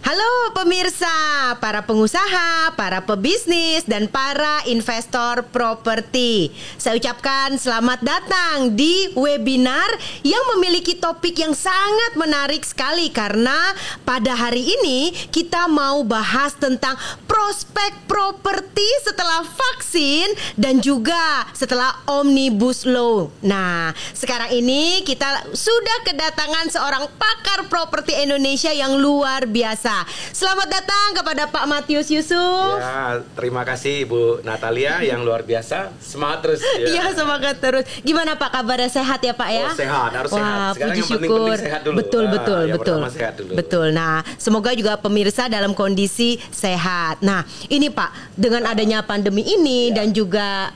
Halo pemirsa, para pengusaha, para pebisnis, dan para investor properti. Saya ucapkan selamat datang di webinar yang memiliki topik yang sangat menarik sekali. Karena pada hari ini kita mau bahas tentang prospek properti setelah vaksin dan juga setelah Omnibus Law. Nah, sekarang ini kita sudah kedatangan seorang pakar properti Indonesia yang luar biasa. Selamat datang kepada Pak Matius Yusuf. Ya, terima kasih Ibu Natalia yang luar biasa. Semangat terus. Iya, semangat terus. Gimana Pak, kabarnya sehat ya Pak ya? Oh, sehat, harus sehat. Sekarang Puji yang syukur. penting sehat dulu. Betul. Sehat dulu. Betul. Nah, semoga juga pemirsa dalam kondisi sehat. Nah, ini Pak, dengan adanya pandemi ini dan juga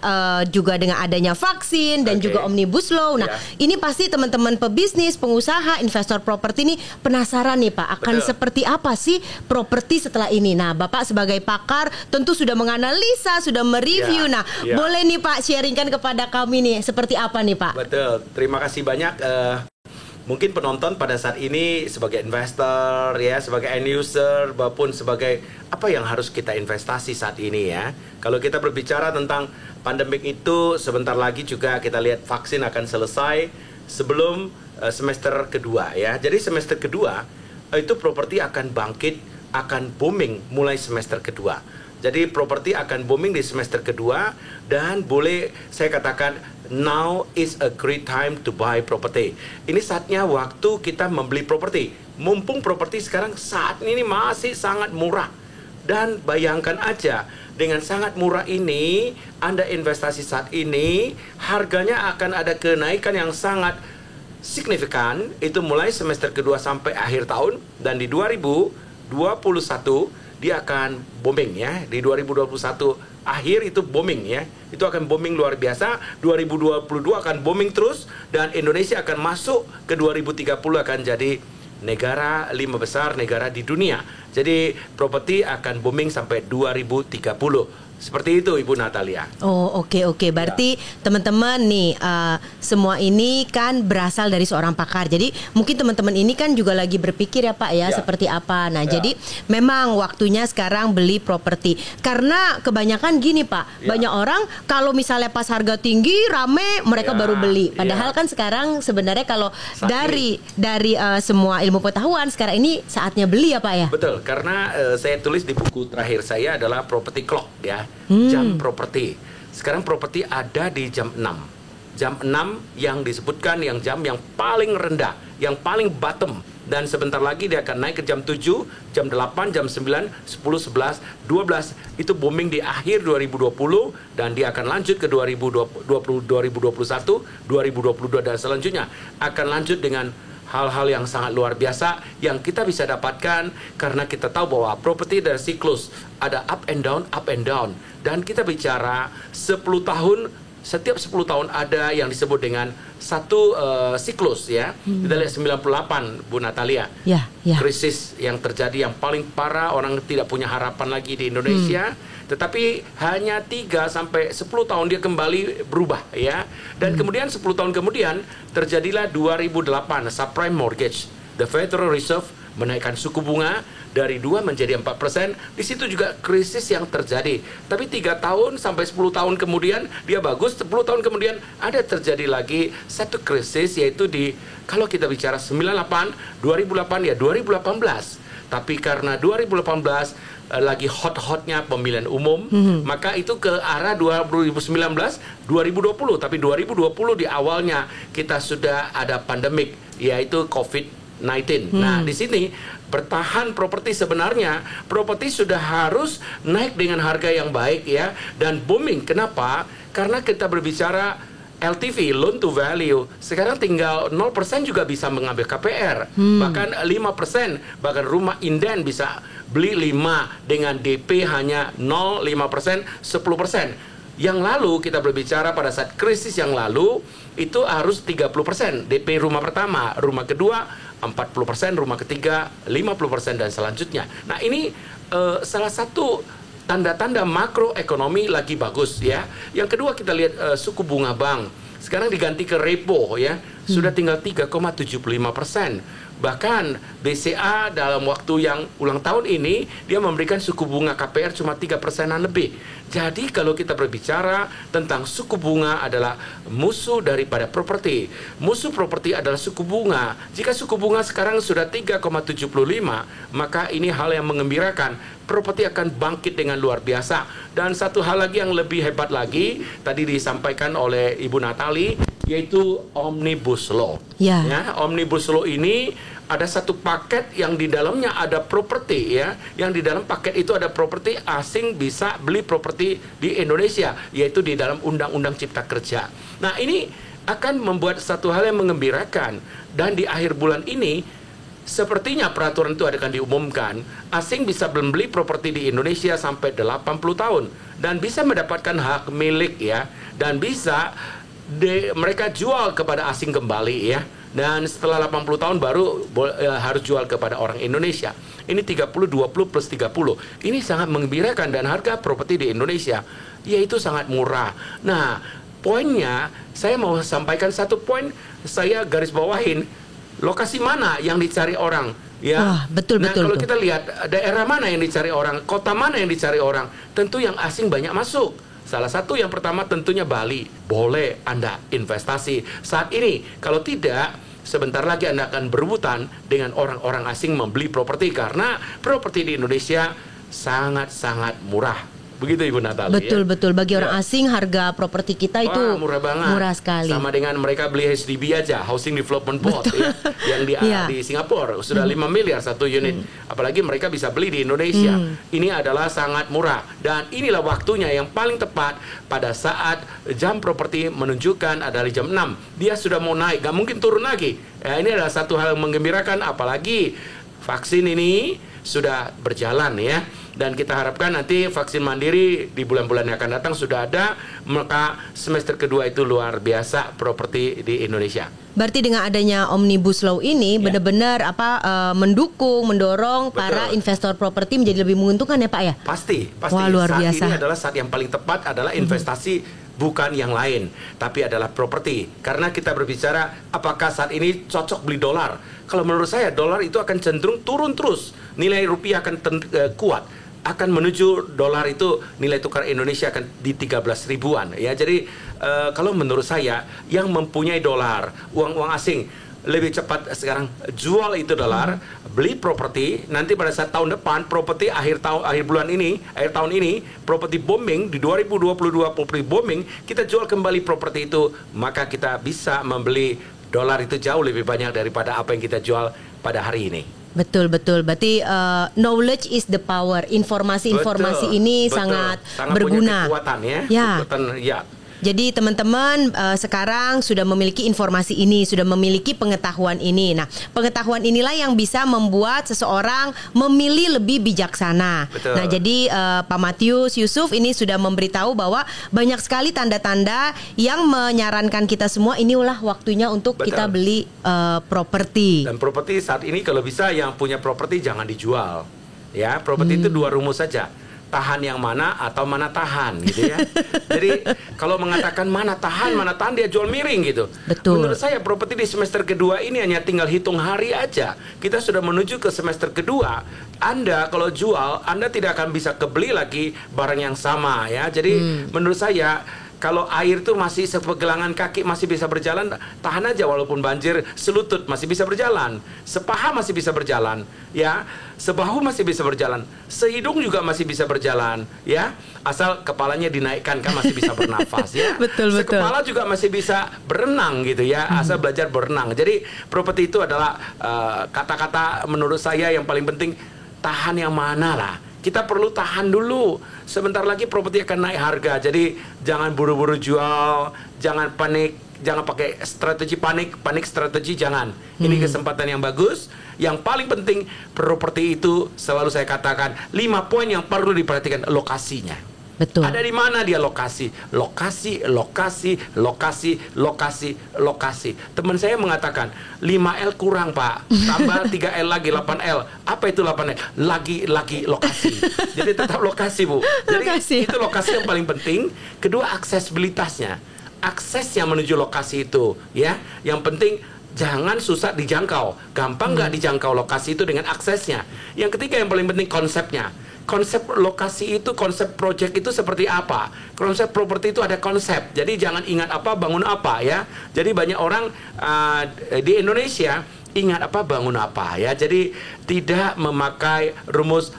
dengan adanya vaksin dan juga Omnibus Law. Nah, ini pasti teman-teman pebisnis, pengusaha, investor properti ini penasaran nih Pak, akan seperti apa sih properti setelah ini. Nah, Bapak sebagai pakar tentu sudah menganalisa, sudah mereview. Boleh nih Pak sharingkan kepada kami nih seperti apa nih Pak? Betul, terima kasih banyak. Mungkin penonton pada saat ini sebagai investor ya, sebagai end user maupun sebagai apa yang harus kita investasi saat ini ya. Kalau kita berbicara tentang pandemik itu, sebentar lagi juga kita lihat vaksin akan selesai sebelum semester kedua ya. Jadi semester kedua itu properti akan bangkit, akan booming mulai semester kedua. Jadi properti akan booming di semester kedua dan boleh saya katakan now is a great time to buy property. Ini saatnya waktu kita membeli properti. Mumpung properti sekarang saat ini masih sangat murah. Dan bayangkan aja dengan sangat murah ini, Anda investasi saat ini, harganya akan ada kenaikan yang sangat signifikan. Itu mulai semester kedua sampai akhir tahun. Dan di 2021 dia akan booming ya. Di 2021 akhir itu booming ya. Itu akan booming luar biasa. 2022 akan booming terus. Dan Indonesia akan masuk ke 2030 akan jadi negara 5 besar negara di dunia. Jadi properti akan booming sampai 2030. Seperti itu Ibu Natalia. Oh oke. Berarti teman-teman nih semua ini kan berasal dari seorang pakar. Jadi mungkin teman-teman ini kan juga lagi berpikir ya Pak ya seperti apa. Nah jadi memang waktunya sekarang beli properti. Karena kebanyakan gini Pak, banyak orang kalau misalnya pas harga tinggi rame mereka baru beli. Padahal kan sekarang sebenarnya kalau dari semua ilmu pengetahuan sekarang ini saatnya beli ya Pak ya. Betul, karena saya tulis di buku terakhir saya adalah property clock ya. Jam properti. Sekarang properti ada di jam 6. Jam 6 yang disebutkan yang jam yang paling rendah, yang paling bottom. Dan sebentar lagi dia akan naik ke jam 7, jam 8, jam 9, 10, 11, 12. Itu booming di akhir 2020 dan dia akan lanjut ke 2021, 2022 dan selanjutnya. Akan lanjut dengan hal-hal yang sangat luar biasa yang kita bisa dapatkan karena kita tahu bahwa properti dari siklus ada up and down dan kita bicara 10 tahun, setiap 10 tahun ada yang disebut dengan satu siklus ya. Kita lihat 98 Bu Natalia. Krisis yang terjadi yang paling parah, orang tidak punya harapan lagi di Indonesia. Tetapi hanya 3 sampai 10 tahun dia kembali berubah ya. Dan kemudian 10 tahun kemudian terjadilah 2008 subprime mortgage. The Federal Reserve menaikkan suku bunga dari 2 menjadi 4%. Di situ juga krisis yang terjadi. Tapi 3 tahun sampai 10 tahun kemudian dia bagus. 10 tahun kemudian ada terjadi lagi satu krisis, yaitu di kalau kita bicara 98, 2008 ya 2018. Tapi karena 2018 lagi hot-hotnya pemilihan umum, maka itu ke arah 2019, 2020. Tapi 2020 di awalnya kita sudah ada pandemik, yaitu COVID-19. Nah, di sini bertahan properti sebenarnya, properti sudah harus naik dengan harga yang baik ya, dan booming. Kenapa? Karena kita berbicara LTV, loan to value, sekarang tinggal 0% juga bisa mengambil KPR. Bahkan 5%, bahkan rumah inden bisa beli 5 dengan DP hanya 0,5%, 10%. Yang lalu kita berbicara pada saat krisis yang lalu itu harus 30% DP rumah pertama, rumah kedua 40%, rumah ketiga 50% dan selanjutnya. Nah ini salah satu tanda-tanda makroekonomi lagi bagus ya. Yang kedua kita lihat suku bunga bank. Sekarang diganti ke repo ya. Sudah tinggal 3,75%. Bahkan BCA dalam waktu yang ulang tahun ini dia memberikan suku bunga KPR cuma 3%-an lebih. Jadi kalau kita berbicara tentang suku bunga adalah musuh daripada properti. Musuh properti adalah suku bunga. Jika suku bunga sekarang sudah 3,75, maka ini hal yang mengembirakan. Properti akan bangkit dengan luar biasa. Dan satu hal lagi yang lebih hebat lagi tadi disampaikan oleh Ibu Natali, yaitu Omnibus Law. Ya. Omnibus Law ini ada satu paket yang di dalamnya ada properti, ya. Yang di dalam paket itu ada properti asing bisa beli properti di Indonesia, yaitu di dalam Undang-Undang Cipta Kerja. Nah, ini akan membuat satu hal yang mengembirakan. Dan di akhir bulan ini sepertinya peraturan itu akan diumumkan, asing bisa membeli properti di Indonesia sampai 80 tahun dan bisa mendapatkan hak milik, ya, dan bisa mereka jual kepada asing kembali, ya. Dan setelah 80 tahun baru harus jual kepada orang Indonesia. Ini 30-20 plus 30. Ini sangat menggembirakan dan harga properti di Indonesia yaitu sangat murah. Nah, poinnya saya mau sampaikan satu poin, saya garis bawahin. Lokasi mana yang dicari orang? Ya. Wah, betul. Kalau kita lihat daerah mana yang dicari orang, kota mana yang dicari orang, tentu yang asing banyak masuk. Salah satu yang pertama tentunya Bali. Boleh Anda investasi saat ini. Kalau tidak, sebentar lagi Anda akan berebutan dengan orang-orang asing membeli properti karena properti di Indonesia sangat-sangat murah. Begitu Ibu Natali. Betul. Bagi orang asing harga properti kita itu murah banget. Murah sekali. Sama dengan mereka beli HDB aja, Housing Development Board, ya, yang di Singapura sudah 5 miliar satu unit. Apalagi mereka bisa beli di Indonesia. Ini adalah sangat murah dan inilah waktunya yang paling tepat pada saat jam properti menunjukkan adalah jam 6. Dia sudah mau naik, gak mungkin turun lagi. Ini adalah satu hal yang menggembirakan, apalagi vaksin ini sudah berjalan, ya. Dan kita harapkan nanti vaksin mandiri di bulan-bulan yang akan datang sudah ada, maka semester kedua itu luar biasa properti di Indonesia. Berarti dengan adanya Omnibus Law ini benar-benar mendukung, mendorong para investor properti menjadi lebih menguntungkan, ya Pak, ya? Pasti. Wah, luar biasa. Saat ini adalah saat yang paling tepat adalah investasi bukan yang lain, tapi adalah properti. Karena kita berbicara apakah saat ini cocok beli dolar. Kalau menurut saya dolar itu akan cenderung turun terus. Nilai rupiah akan kuat. Akan menuju dolar itu nilai tukar Indonesia akan di 13 ribuan, ya. Jadi kalau menurut saya yang mempunyai dolar, uang asing, lebih cepat sekarang jual itu dolar, beli properti. Nanti pada saat tahun depan properti akhir tahun ini properti booming di 2022 properti booming, kita jual kembali properti itu, maka kita bisa membeli dolar itu jauh lebih banyak daripada apa yang kita jual pada hari ini. Betul. Berarti knowledge is the power. Informasi ini sangat berguna. Punya kekuatan, ya. Ya. Kekuatan, ya. Jadi teman-teman sekarang sudah memiliki informasi ini, sudah memiliki pengetahuan ini. Nah, pengetahuan inilah yang bisa membuat seseorang memilih lebih bijaksana. Betul. Nah, jadi Pak Matius Yusuf ini sudah memberitahu bahwa banyak sekali tanda-tanda yang menyarankan kita semua inilah waktunya untuk kita beli properti. Dan properti saat ini kalau bisa yang punya properti jangan dijual. Ya, properti itu dua rumus saja. Tahan yang mana atau mana tahan, gitu ya. Jadi kalau mengatakan mana tahan dia jual miring gitu. Betul. Menurut saya properti di semester kedua ini hanya tinggal hitung hari aja. Kita sudah menuju ke semester kedua. Anda kalau jual, Anda tidak akan bisa kebeli lagi barang yang sama, ya. Jadi menurut saya kalau air itu masih sepegelangan kaki masih bisa berjalan, tahan aja walaupun banjir selutut masih bisa berjalan, sepaha masih bisa berjalan, ya, sebahu masih bisa berjalan, sehidung juga masih bisa berjalan, ya, asal kepalanya dinaikkan kan masih bisa bernafas, ya. Betul. Sekepala juga masih bisa berenang gitu, ya, asal belajar berenang. Jadi properti itu adalah kata-kata menurut saya yang paling penting, tahan yang mana lah. Kita perlu tahan dulu. Sebentar lagi properti akan naik harga. Jadi jangan buru-buru jual, jangan panik, jangan pakai strategi panik strategi jangan. Ini kesempatan yang bagus. Yang paling penting properti itu selalu saya katakan 5 poin yang perlu diperhatikan, lokasinya. Betul. Ada di mana dia lokasi. Teman saya mengatakan 5L kurang Pak, tambah 3L lagi 8L. Apa itu 8L? Lagi lokasi. Jadi tetap lokasi Bu. Jadi itu lokasi yang paling penting. Kedua, aksesibilitasnya. Aksesnya menuju lokasi itu, ya. Yang penting jangan susah dijangkau. Gampang nggak dijangkau lokasi itu dengan aksesnya. Yang ketiga yang paling penting konsepnya. Konsep lokasi itu, konsep project itu seperti apa? Konsep properti itu ada konsep. Jadi jangan ingat apa, bangun apa ya. Jadi banyak orang di Indonesia ingat apa, bangun apa ya. Jadi tidak memakai rumus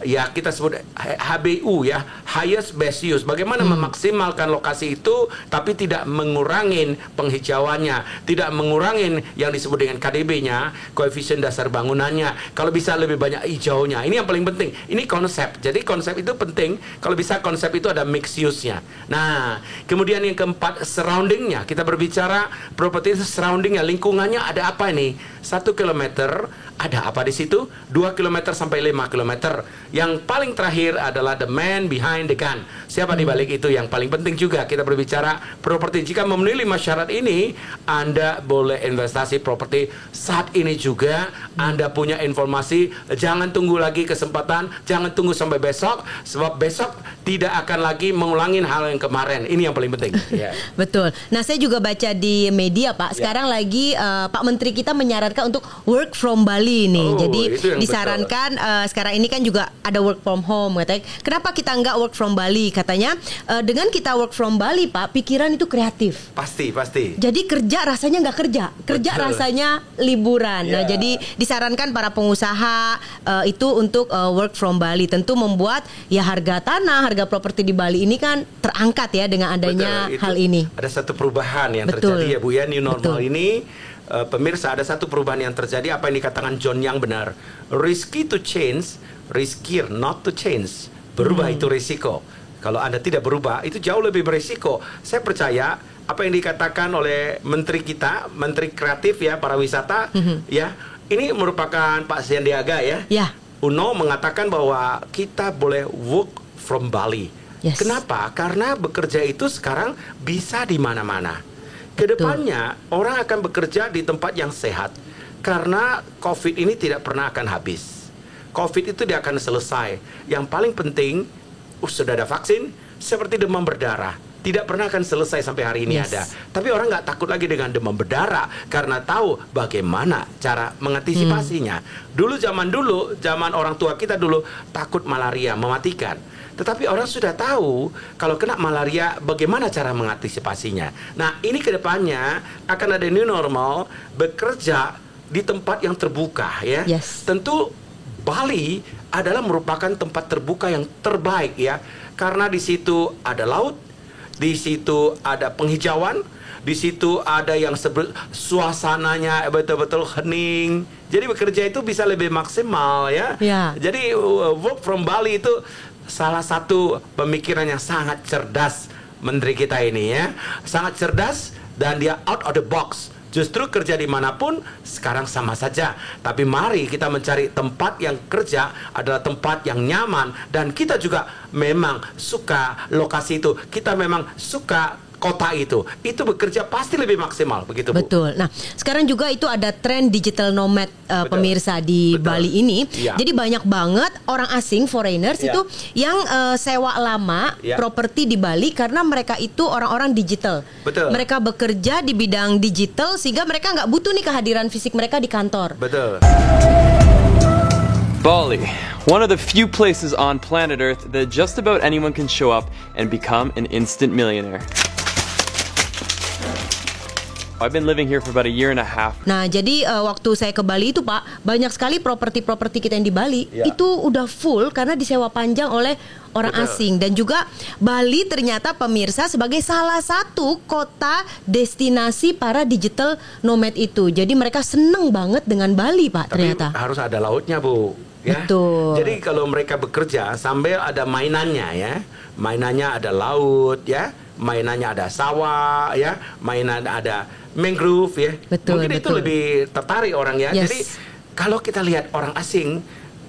ya kita sebut HBU ya, highest best use. Bagaimana memaksimalkan lokasi itu tapi tidak mengurangin penghijauannya, tidak mengurangin yang disebut dengan KDB-nya, koefisien dasar bangunannya. Kalau bisa lebih banyak hijaunya. Ini yang paling penting. Ini konsep. Jadi konsep itu penting. Kalau bisa konsep itu ada mixed use-nya. Nah, kemudian yang keempat surrounding-nya. Kita berbicara properti surrounding-nya, lingkungannya ada apa ini? 1 kilometer ada apa di situ? 2 km sampai 5 km. Yang paling terakhir adalah the man behind the gun. Siapa di balik itu yang paling penting juga. Kita berbicara properti. Jika memenuhi 5 syarat ini, Anda boleh investasi properti saat ini juga. Anda punya informasi, jangan tunggu lagi kesempatan, jangan tunggu sampai besok, sebab besok tidak akan lagi mengulangi hal yang kemarin. Ini yang paling penting. Yeah. Betul. Nah, saya juga baca di media, Pak. Sekarang lagi Pak Menteri kita menyarankan untuk work from Bali nih. Jadi disarankan sekarang ini kan juga ada work from home katanya. Kenapa kita nggak work from Bali? Katanya dengan kita work from Bali, Pak, pikiran itu kreatif. Pasti. Jadi kerja rasanya nggak kerja rasanya liburan. Nah, jadi disarankan para pengusaha itu untuk work from Bali. Tentu membuat ya harga tanah, harga properti di Bali ini kan terangkat ya dengan adanya hal ini. Ada satu perubahan yang terjadi ya Bu ya, new normal ini. Pemirsa, ada satu perubahan yang terjadi, apa yang dikatakan John Young benar. Risky to change, riskier not to change. Berubah itu risiko. Kalau Anda tidak berubah, itu jauh lebih berisiko. Saya percaya apa yang dikatakan oleh menteri kita, menteri kreatif ya, para wisata ya, ini merupakan Pak Sandiaga ya. Uno mengatakan bahwa kita boleh work from Bali. Kenapa? Karena bekerja itu sekarang bisa di mana-mana. Kedepannya orang akan bekerja di tempat yang sehat karena COVID ini tidak pernah akan habis. COVID itu dia akan selesai. Yang paling penting sudah ada vaksin, seperti demam berdarah. Tidak pernah akan selesai sampai hari ini ada. Tapi orang nggak takut lagi dengan demam berdarah karena tahu bagaimana cara mengantisipasinya. Dulu, zaman orang tua kita dulu takut malaria, mematikan. Tetapi orang sudah tahu kalau kena malaria bagaimana cara mengantisipasinya. Nah, ini kedepannya akan ada new normal, bekerja di tempat yang terbuka ya. Tentu Bali adalah merupakan tempat terbuka yang terbaik ya, karena di situ ada laut, di situ ada penghijauan, di situ ada yang suasananya betul-betul hening. Jadi bekerja itu bisa lebih maksimal ya. Jadi work from Bali itu salah satu pemikiran yang sangat cerdas menteri kita ini ya. Sangat cerdas dan dia out of the box. Justru kerja dimanapun sekarang sama saja. Tapi mari kita mencari tempat yang kerja adalah tempat yang nyaman. Dan kita juga memang suka lokasi itu. Kita memang suka kota itu bekerja pasti lebih maksimal, begitu Bu. Betul. Nah, sekarang juga itu ada tren digital nomad pemirsa di Bali ini. Jadi banyak banget orang asing, foreigners itu yang sewa lama properti di Bali karena mereka itu orang-orang digital. Mereka bekerja di bidang digital sehingga mereka nggak butuh nih kehadiran fisik mereka di kantor. Bali, one of the few places on planet Earth that just about anyone can show up and become an instant millionaire. I've been living here for about 1.5 years. Nah, jadi waktu saya ke Bali itu, Pak, banyak sekali properti-properti kita yang di Bali itu udah full karena disewa panjang oleh orang asing. Dan juga Bali ternyata pemirsa sebagai salah satu kota destinasi para digital nomad itu. Jadi mereka seneng banget dengan Bali, Pak. Ternyata harus ada lautnya, Bu. Ya? Jadi kalau mereka bekerja sambil ada mainannya ya, mainannya ada laut ya, mainannya ada sawah ya, mainan ada mangrove ya. Mungkin itu lebih tertarik orang ya. Jadi kalau kita lihat orang asing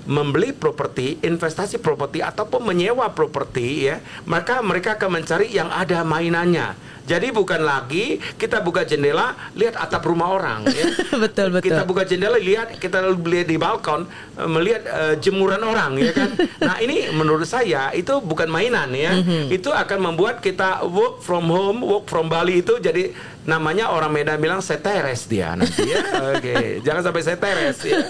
membeli properti, investasi properti ataupun menyewa properti ya, maka mereka akan mencari yang ada mainannya. Jadi bukan lagi kita buka jendela lihat atap rumah orang ya. Betul. Kita buka jendela kita lihat di balkon melihat jemuran orang ya kan. Nah, ini menurut saya itu bukan mainan ya. Itu akan membuat kita work from home, work from Bali itu jadi namanya orang Medan bilang seteres dia nanti ya. Oke, jangan sampai seteres ya.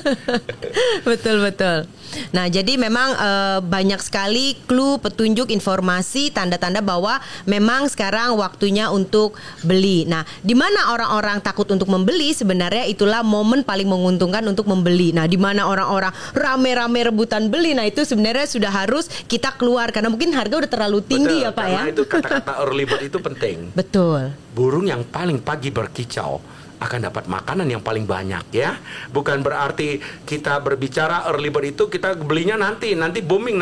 Betul. Nah, jadi memang banyak sekali clue, petunjuk, informasi, tanda-tanda bahwa memang sekarang waktunya untuk beli. Nah, di mana orang-orang takut untuk membeli, sebenarnya itulah momen paling menguntungkan untuk membeli. Nah, di mana orang-orang rame-rame rebutan beli, nah itu sebenarnya sudah harus kita keluar karena mungkin harga udah terlalu tinggi. Betul, ya Pak karena ya. itu kata-kata early bird itu penting. Betul. Burung yang paling pagi berkicau akan dapat makanan yang paling banyak ya. Bukan berarti kita berbicara early bird itu kita belinya nanti booming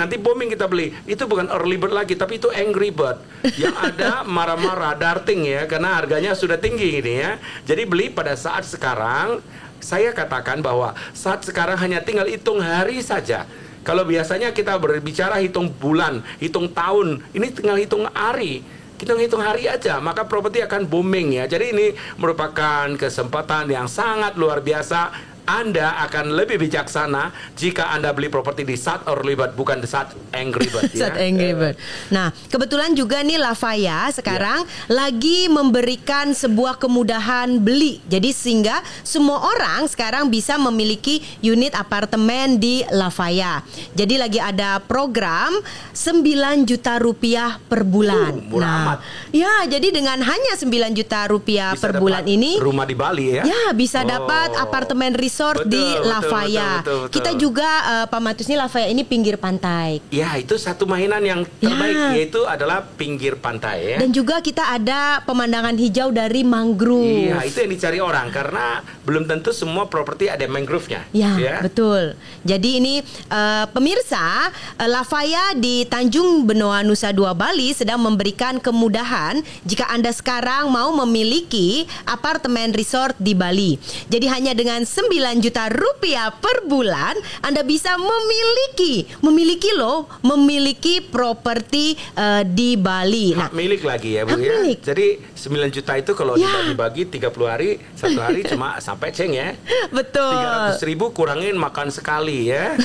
kita beli. Itu bukan early bird lagi, tapi itu angry bird. Yang ada marah-marah, darting ya, karena harganya sudah tinggi ini ya. Jadi beli pada saat sekarang. Saya katakan bahwa saat sekarang hanya tinggal hitung hari saja. Kalau biasanya kita berbicara hitung bulan, hitung tahun, ini tinggal hitung hari. Kita hitung hari aja, maka properti akan booming ya. Jadi ini merupakan kesempatan yang sangat luar biasa. Anda akan lebih bijaksana jika Anda beli properti di saat early bird, bukan di saat angry bird ya. Saat angry bird. Nah, kebetulan juga nih Lafaya sekarang lagi memberikan sebuah kemudahan beli. Jadi sehingga semua orang sekarang bisa memiliki unit apartemen di Lafaya. Jadi lagi ada program 9 juta rupiah per bulan. Murah amat. Ya, jadi dengan hanya 9 juta rupiah Bisa per bulan ini rumah di Bali ya. Ya, bisa dapat apartemen resort di Lafaya. Betul. Kita juga Pak Matus nih, Lafaya ini pinggir pantai. Ya, itu satu mainan yang terbaik yaitu adalah pinggir pantai ya. Dan juga kita ada pemandangan hijau dari mangrove. Iya, itu yang dicari orang karena belum tentu semua properti ada mangrove-nya. Ya, betul. Jadi ini pemirsa, Lafaya di Tanjung Benoa Nusa Dua Bali sedang memberikan kemudahan jika Anda sekarang mau memiliki apartemen resort di Bali. Jadi hanya dengan 9 juta rupiah per bulan Anda bisa memiliki properti di Bali. Nah, milik lagi ya Bu ya. Milik. Jadi 9 juta itu kalau dibagi-bagi 30 hari, satu hari cuma sampai ceng ya. Betul. 300.000 kurangin makan sekali ya.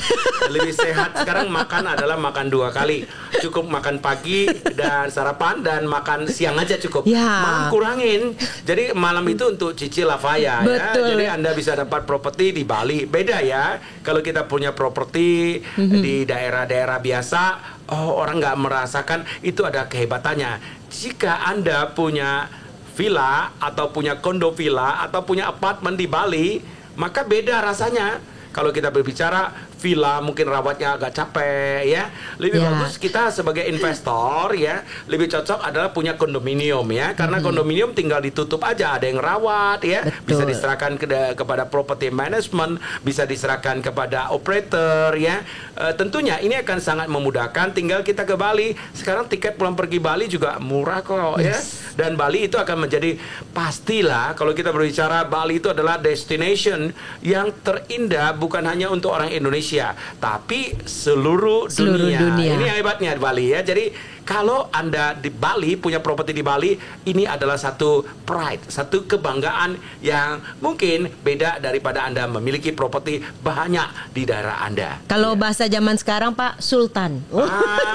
Lebih sehat sekarang makan adalah makan 2 kali. Cukup makan pagi dan sarapan dan makan siang aja cukup. Malam kurangin. Jadi malam itu untuk cicil Lafaya ya. Jadi Anda bisa dapat properti di Bali. Beda ya. Kalau kita punya properti di daerah-daerah biasa, orang nggak merasakan itu ada kehebatannya. Jika Anda punya villa atau punya kondo villa atau punya apartemen di Bali, maka beda rasanya. Kalau kita berbicara villa mungkin rawatnya agak capek ya. Lebih bagus kita sebagai investor ya, lebih cocok adalah punya kondominium ya. Karena kondominium tinggal ditutup aja, ada yang rawat ya. Bisa diserahkan kepada property management, bisa diserahkan kepada operator ya. Tentunya ini akan sangat memudahkan. Tinggal kita ke Bali. Sekarang tiket pulang pergi Bali juga murah kok ya. Dan Bali itu akan menjadi pastilah kalau kita berbicara Bali itu adalah destination yang terindah bukan hanya untuk orang Indonesia, tapi seluruh dunia. Ini hebatnya di Bali ya. Jadi kalau Anda di Bali, punya properti di Bali, ini adalah satu pride, satu kebanggaan yang mungkin beda daripada Anda memiliki properti banyak di daerah Anda. Kalau bahasa zaman sekarang Pak, Sultan.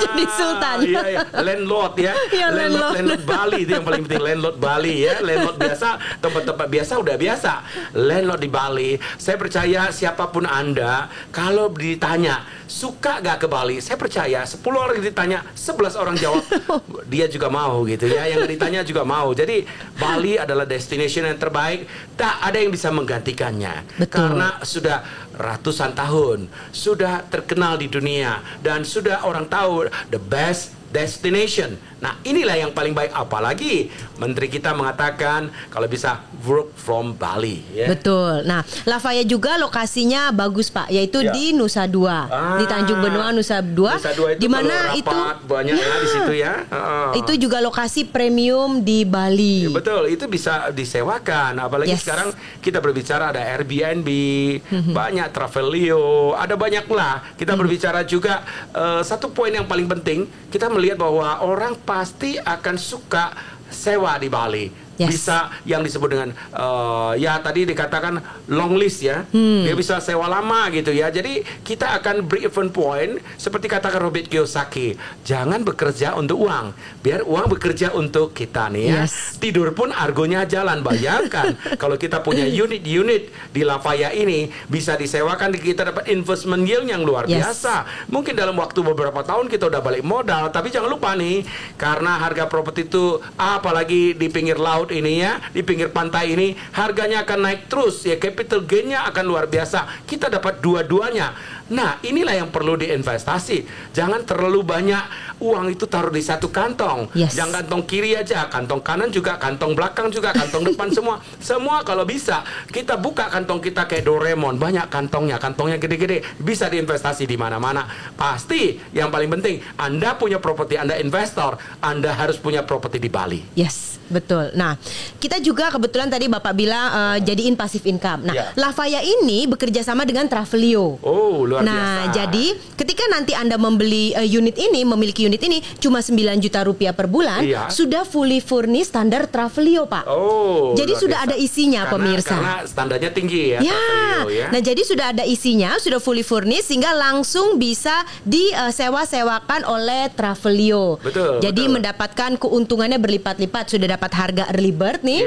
Jadi Sultan. Iya. Landlord ya. Landlord Bali itu yang paling penting. Landlord Bali ya. Landlord biasa, tempat-tempat biasa udah biasa. Landlord di Bali, saya percaya siapapun Anda, kalau ditanya suka gak ke Bali, saya percaya 10 orang ditanya 11 orang jawab dia juga mau gitu ya. Yang ditanya juga mau. Jadi Bali adalah destination yang terbaik. Tak ada yang bisa menggantikannya. Karena sudah ratusan tahun, sudah terkenal di dunia, dan sudah orang tahu the best destination. Nah, inilah yang paling baik. Apalagi menteri kita mengatakan kalau bisa work from Bali ya. Betul. Nah, Lafaya juga lokasinya bagus Pak, yaitu di Nusa Dua, di Tanjung Benoa Nusa Dua, di mana itu banyak di situ ya. Itu juga lokasi premium di Bali. Ya, betul, itu bisa disewakan. Apalagi sekarang kita berbicara ada Airbnb, banyak Travelio, ada banyak lah. Kita berbicara juga satu poin yang paling penting, kita melihat bahwa orang pasti akan suka sewa di Bali. Yes. Bisa yang disebut dengan ya tadi dikatakan long lease ya. Dia bisa sewa lama gitu ya. Jadi kita akan break even point seperti katakan Robert Kiyosaki, jangan bekerja untuk uang, biar uang bekerja untuk kita nih ya. Yes. Tidur pun argonya jalan. Bayangkan kalau kita punya unit-unit di Lafaya ini bisa disewakan, kita dapat investment yield yang luar biasa. Mungkin dalam waktu beberapa tahun kita udah balik modal. Tapi jangan lupa nih, karena harga properti itu apalagi di pinggir laut ini ya, di pinggir pantai ini harganya akan naik terus ya, capital gain-nya akan luar biasa. Kita dapat dua-duanya. Nah, inilah yang perlu diinvestasi. Jangan terlalu banyak uang itu taruh di satu kantong. Jangan kantong kiri aja, kantong kanan juga, kantong belakang juga, kantong depan semua. Semua kalau bisa kita buka kantong kita kayak Doraemon, banyak kantongnya gede-gede, bisa diinvestasi di mana-mana. Pasti yang paling penting, Anda punya properti, Anda investor, Anda harus punya properti di Bali. Yes, betul. Nah, kita juga kebetulan tadi Bapak bilang jadiin passive income. Nah, Lafaya ini bekerja sama dengan Travelio. Oh, luar biasa. Nah, jadi ketika nanti Anda membeli memiliki unit ini cuma 9 juta rupiah per bulan, sudah fully furnished standar Travelio, Pak. Oh, jadi sudah ada isinya, pemirsa. Karena standarnya tinggi ya, Travelio ya. Nah, jadi sudah ada isinya, sudah fully furnished sehingga langsung bisa disewa-sewakan oleh Travelio. Betul. Jadi mendapatkan keuntungannya berlipat-lipat, sudah dapat harga early bird nih.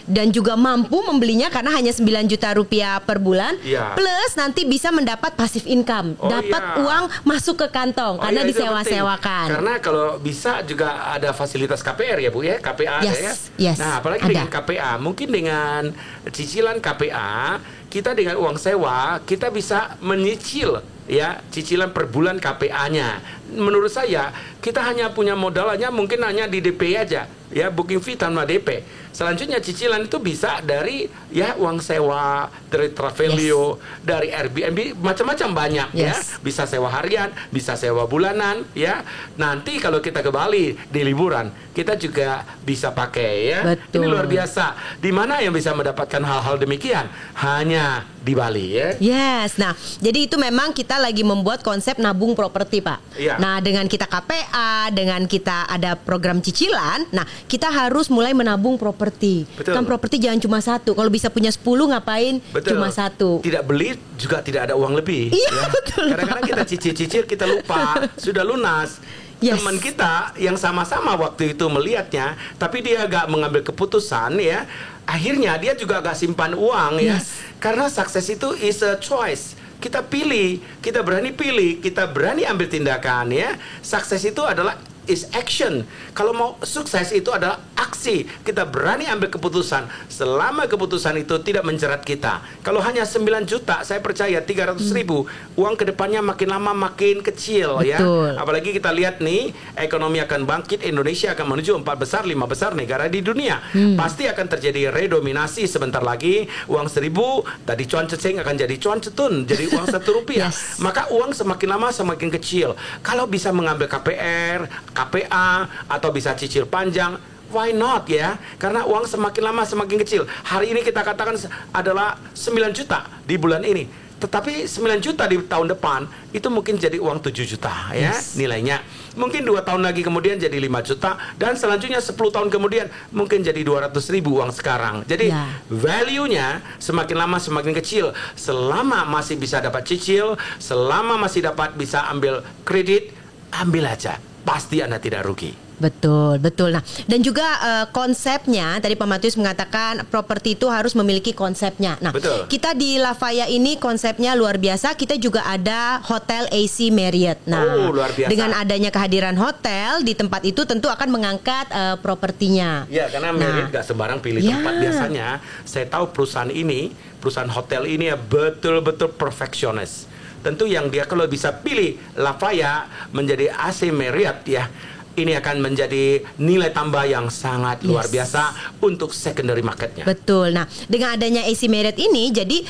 Dan juga mampu membelinya karena hanya 9 juta rupiah per bulan. Plus nanti bisa mendapat passive income, dapat uang masuk ke kantong karena disewa-sewakan. Karena kalau bisa juga ada fasilitas KPR ya Bu ya, KPA ada ya. Nah, apalagi dengan KPA, mungkin dengan cicilan KPA, kita dengan uang sewa kita bisa menyicil ya cicilan per bulan KPA-nya. Menurut saya kita hanya punya modalnya mungkin hanya di DP aja ya, booking fee tanpa DP. Selanjutnya cicilan itu bisa dari ya uang sewa, dari Travelio, dari Airbnb, macam-macam banyak ya. Bisa sewa harian, bisa sewa bulanan ya. Nanti kalau kita ke Bali di liburan, kita juga bisa pakai ya. Betul. Ini luar biasa. Di mana yang bisa mendapatkan hal-hal demikian? Hanya di Bali ya. Yes. Nah, jadi itu memang kita lagi membuat konsep nabung properti, Pak. Nah, dengan kita KPA, dengan kita ada program cicilan, nah kita harus mulai menabung properti. Kan properti jangan cuma satu. Kalau bisa punya 10 ngapain cuma satu. Tidak beli juga tidak ada uang lebih. Iya, betul. Kadang-kadang kita cicil-cicil kita lupa sudah lunas. Teman kita yang sama-sama waktu itu melihatnya, tapi dia agak mengambil keputusan ya. Akhirnya dia juga agak simpan uang ya. Karena sukses itu is a choice. Kita pilih, kita berani pilih, kita berani ambil tindakan ya. Sukses itu adalah is action. Kalau mau sukses itu adalah aksi. Kita berani ambil keputusan selama keputusan itu tidak menjerat kita. Kalau hanya 9 juta, saya percaya 300 ribu uang kedepannya makin lama makin kecil. Ya. Apalagi kita lihat nih, ekonomi akan bangkit, Indonesia akan menuju 4 besar, 5 besar negara di dunia. Pasti akan terjadi redominasi sebentar lagi. Uang 1000 tadi cuan ceceng akan jadi cuan cetun, jadi uang 1 rupiah. Maka uang semakin lama semakin kecil. Kalau bisa mengambil KPR, KPA, atau bisa cicil panjang, why not ya? Karena uang semakin lama semakin kecil. Hari ini kita katakan adalah 9 juta di bulan ini, tetapi 9 juta di tahun depan itu mungkin jadi uang 7 juta ya nilainya. Mungkin 2 tahun lagi kemudian jadi 5 juta, dan selanjutnya 10 tahun kemudian mungkin jadi 200 ribu uang sekarang. Jadi value-nya semakin lama semakin kecil. Selama masih bisa dapat cicil, selama masih dapat bisa ambil kredit, ambil aja. Pasti Anda tidak rugi. Betul, betul. Nah, dan juga konsepnya tadi Pak Matius mengatakan properti itu harus memiliki konsepnya. Nah, kita di Lafaya ini konsepnya luar biasa. Kita juga ada hotel AC Marriott. Nah, luar biasa. Dengan adanya kehadiran hotel di tempat itu tentu akan mengangkat propertinya. Ya, karena Marriott gak sembarang pilih tempat. Biasanya saya tahu perusahaan hotel ini ya betul-betul perfeksionis. Tentu yang dia kalau bisa pilih Lafaya menjadi AC Marriott ya, ini akan menjadi nilai tambah yang sangat luar biasa untuk secondary marketnya. Betul. Nah, dengan adanya AC Marriott ini, jadi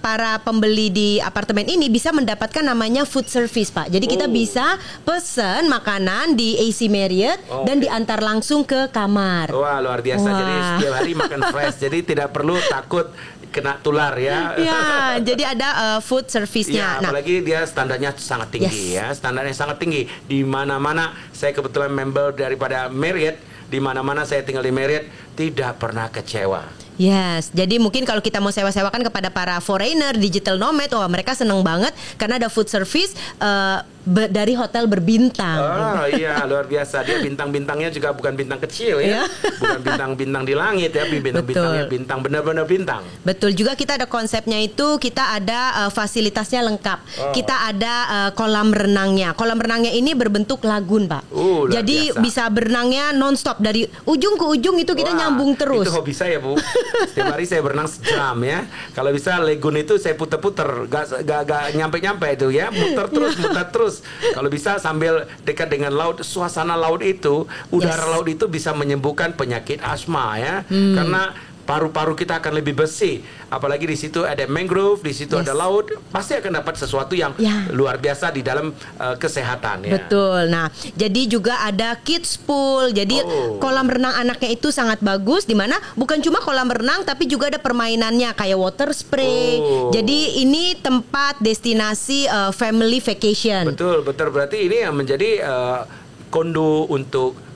para pembeli di apartemen ini bisa mendapatkan namanya food service, Pak. Jadi kita bisa pesan makanan di AC Marriott dan diantar langsung ke kamar. Wah, luar biasa. Jadi setiap hari makan fresh. Jadi tidak perlu takut kena tular ya. Ya, jadi ada food service-nya. Ya, apalagi dia standarnya sangat tinggi ya. Standarnya sangat tinggi. Di mana-mana saya kebetulan member daripada Marriott di mana-mana saya tinggal di Marriott tidak pernah kecewa. Yes, jadi mungkin kalau kita mau sewa-sewakan kepada para foreigner, digital nomad, wah mereka seneng banget karena ada food service dari hotel berbintang. Oh iya, luar biasa. Dia bintang-bintangnya juga bukan bintang kecil ya, bukan bintang-bintang di langit ya, bintang-bintangnya bintang benar-benar bintang. Betul, juga kita ada konsepnya itu, kita ada fasilitasnya lengkap. Kita ada kolam renangnya. Kolam renangnya ini berbentuk lagun, Pak. Jadi biasa. bisa berenangnya nonstop dari ujung ke ujung itu kita nyambung terus. Itu hobi saya, Bu. Setiap hari saya berenang sejam ya. Kalau bisa lagun itu saya puter-puter, gak nyampe-nyampe itu ya, muter terus. Kalau bisa sambil dekat dengan laut, suasana laut itu, udara laut itu bisa menyembuhkan penyakit asma ya. Karena paru-paru kita akan lebih bersih. Apalagi di situ ada mangrove, di situ ada laut, pasti akan dapat sesuatu yang luar biasa di dalam kesehatan ya. Betul. Nah, jadi juga ada kids pool. Jadi kolam renang anaknya itu sangat bagus, di mana bukan cuma kolam renang tapi juga ada permainannya kayak water spray. Jadi ini tempat destinasi family vacation. Betul. Berarti ini yang menjadi kondo untuk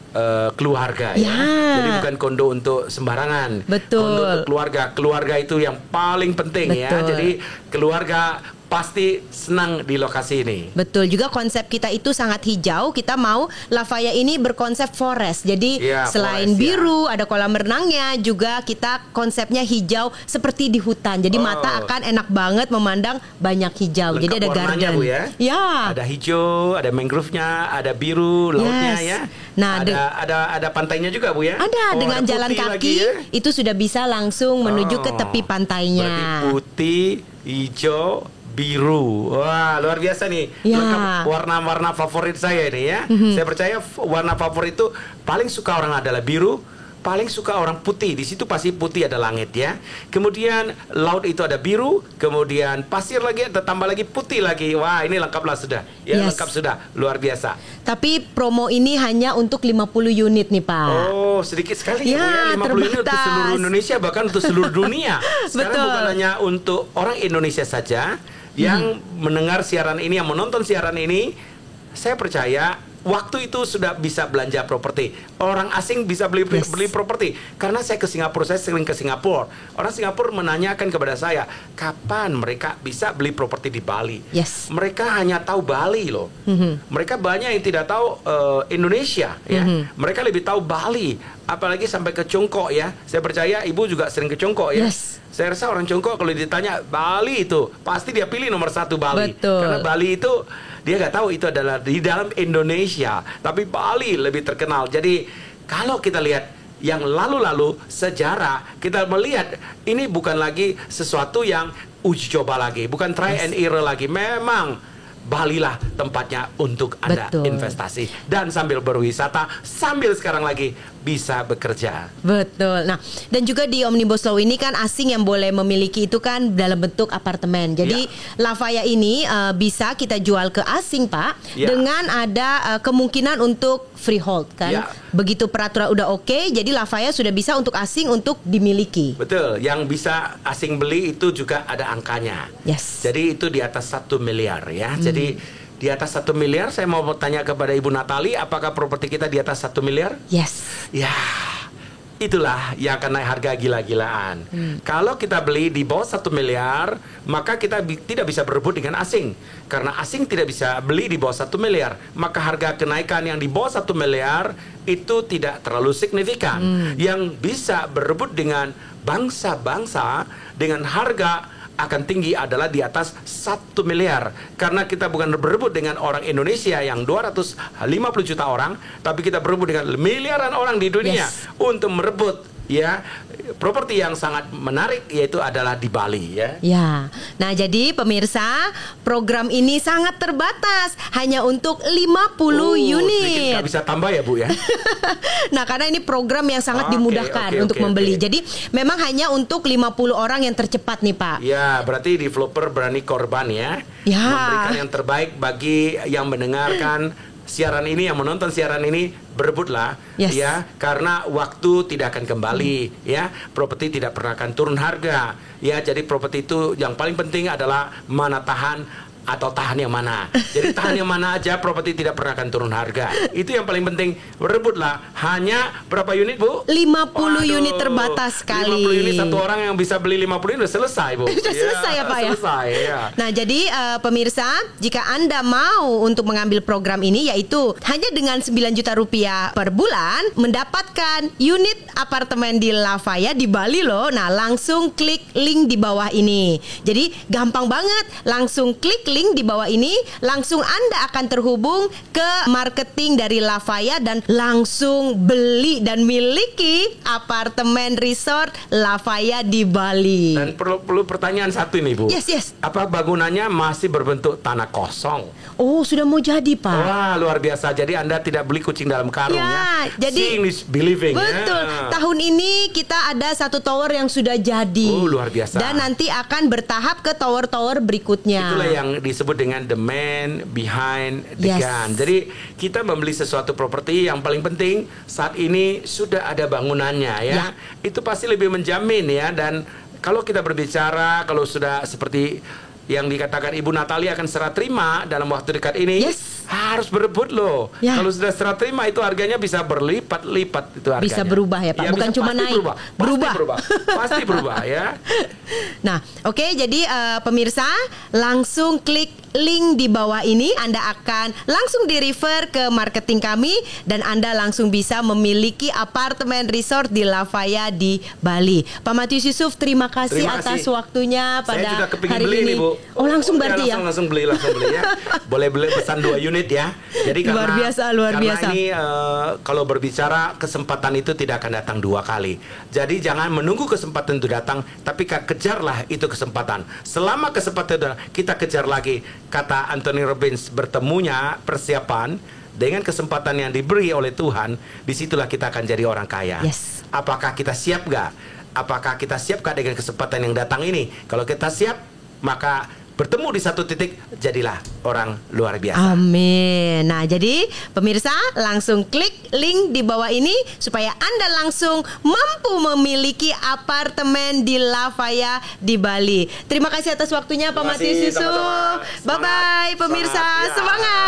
keluarga ya. Jadi bukan kondo untuk sembarangan. Betul. Kondo untuk keluarga itu yang paling penting ya. Jadi keluarga pasti senang di lokasi ini. Betul, juga konsep kita itu sangat hijau. Kita mau Lafaya ini berkonsep forest. Jadi selain biru, ada kolam renangnya, juga kita konsepnya hijau seperti di hutan. Jadi mata akan enak banget memandang banyak hijau. Lengkap jadi ada garden. Bu, ya? Ya. Ada hijau, ada mangrove-nya, ada biru lautnya ya. Nah, ada pantainya juga Bu ya. Ada dengan jalan kaki ya? Itu sudah bisa langsung menuju ke tepi pantainya. Berarti putih, hijau, biru. Wah, luar biasa nih. Lengkap warna-warna favorit saya ini ya. Saya percaya warna favorit itu paling suka orang adalah biru, paling suka orang putih. Di situ pasti putih ada langit ya. Kemudian laut itu ada biru, kemudian pasir lagi, ada tambah lagi putih lagi. Wah, ini lengkaplah sudah. Ya, lengkap sudah. Luar biasa. Tapi promo ini hanya untuk 50 unit nih, Pak. Oh, sedikit sekali ya, Bu, ya. 50 unit untuk seluruh Indonesia, bahkan untuk seluruh dunia. Sekarang bukan hanya untuk orang Indonesia saja yang mendengar siaran ini, yang menonton siaran ini. Saya percaya waktu itu sudah bisa belanja properti. Orang asing bisa beli properti. Karena saya ke Singapura, saya sering ke Singapura. Orang Singapura menanyakan kepada saya, kapan mereka bisa beli properti di Bali? Mereka hanya tahu Bali loh. Mereka banyak yang tidak tahu Indonesia ya. Mereka lebih tahu Bali, apalagi sampai ke Congkok ya. Saya percaya Ibu juga sering ke Congkok ya. Saya rasa orang Congkok kalau ditanya Bali itu, pasti dia pilih nomor 1 Bali. Karena Bali itu dia nggak tahu itu adalah di dalam Indonesia, tapi Bali lebih terkenal. Jadi kalau kita lihat yang lalu-lalu sejarah, kita melihat ini bukan lagi sesuatu yang uji coba lagi, bukan try and error lagi. Memang Bali lah tempatnya untuk Anda investasi dan sambil berwisata, sambil sekarang lagi bisa bekerja. Betul. Nah, dan juga di Omnibus Law ini kan asing yang boleh memiliki itu kan dalam bentuk apartemen. Jadi Lafaya ini bisa kita jual ke asing, Pak, dengan ada kemungkinan untuk freehold kan. Begitu peraturan udah oke, jadi Lafaya sudah bisa untuk asing untuk dimiliki. Betul. Yang bisa asing beli itu juga ada angkanya. Jadi itu di atas 1 miliar ya. Jadi di atas 1 miliar, saya mau bertanya kepada Ibu Natali, apakah properti kita di atas 1 miliar? Ya, itulah yang akan naik harga gila-gilaan. Kalau kita beli di bawah 1 miliar, maka kita tidak bisa berebut dengan asing. Karena asing tidak bisa beli di bawah 1 miliar. Maka harga kenaikan yang di bawah 1 miliar itu tidak terlalu signifikan. Yang bisa berebut dengan bangsa-bangsa dengan harga akan tinggi adalah di atas 1 miliar. Karena kita bukan berebut dengan orang Indonesia yang 250 juta orang, tapi kita berebut dengan miliaran orang di dunia untuk merebut ya properti yang sangat menarik, yaitu adalah di Bali ya. Nah jadi pemirsa, program ini sangat terbatas, hanya untuk 50 unit. Nggak bisa tambah ya Bu ya. Nah karena ini program yang sangat dimudahkan untuk membeli. Jadi memang hanya untuk 50 orang yang tercepat nih Pak. Ya, berarti developer berani korban ya. Memberikan yang terbaik bagi yang mendengarkan siaran ini, yang menonton siaran ini, berebutlah ya, karena waktu tidak akan kembali ya, properti tidak pernah akan turun harga ya. Jadi properti itu yang paling penting adalah mana tahan atau tahan yang mana. Jadi tahan yang mana aja, properti tidak pernah akan turun harga. Itu yang paling penting. Berebutlah. Hanya berapa unit, Bu? 50 unit terbatas sekali. 50 unit, satu orang yang bisa beli 50 unit udah selesai, Bu. Sudah selesai ya, Pak ya? Selesai, ya. Nah, jadi pemirsa, jika Anda mau untuk mengambil program ini, yaitu hanya dengan 9 juta rupiah per bulan, mendapatkan unit apartemen di Lafaya di Bali loh. Nah, langsung klik link di bawah ini. Jadi gampang banget, langsung klik link di bawah ini, langsung Anda akan terhubung ke marketing dari Lafaya dan langsung beli dan miliki apartemen resort Lafaya di Bali. Dan perlu pertanyaan satu ini, Bu. Yes. Apa bangunannya masih berbentuk tanah kosong? Oh, sudah mau jadi, Pak. Wah, luar biasa. Jadi Anda tidak beli kucing dalam karung ya. Jadi seeing is believing. Betul. Ya. Tahun ini kita ada 1 tower yang sudah jadi. Oh, luar biasa. Dan nanti akan bertahap ke tower-tower berikutnya. Itulah yang disebut dengan the man behind the gun. Jadi kita membeli sesuatu properti yang paling penting saat ini sudah ada bangunannya ya. Itu pasti lebih menjamin ya. Dan kalau kita berbicara, kalau sudah seperti yang dikatakan Ibu Natalia akan serah terima dalam waktu dekat ini, harus berebut loh. Kalau sudah serah terima itu harganya bisa berlipat-lipat itu harganya. Bisa berubah ya, Pak. Bukan cuma naik. Berubah. Pasti berubah ya. Nah, oke, jadi pemirsa langsung klik link di bawah ini. Anda akan langsung di-refer ke marketing kami dan Anda langsung bisa memiliki apartemen resort di Lafaya di Bali. Pak Matius Yusuf, terima kasih atas waktunya pada Saya juga kepingin hari beli ini. Nih, Bu. Oh, langsung berarti ya? Langsung beli ya. Boleh beli pesan 2 unit ya. Jadi luar biasa. Karena ini kalau berbicara kesempatan itu tidak akan datang 2 kali. Jadi jangan menunggu kesempatan itu datang, tapi kejarlah itu kesempatan. Selama kesempatan itu kita kejar lagi. Kata Anthony Robbins, bertemunya persiapan dengan kesempatan yang diberi oleh Tuhan, disitulah kita akan jadi orang kaya. Apakah kita siap gak? Apakah kita siap gak dengan kesempatan yang datang ini? Kalau kita siap, maka bertemu di satu titik, jadilah orang luar biasa. Amin. Nah, jadi pemirsa langsung klik link di bawah ini supaya Anda langsung mampu memiliki apartemen di Lafaya di Bali. Terima kasih atas waktunya Pak Matius Yusuf. Bye-bye pemirsa. Semangat.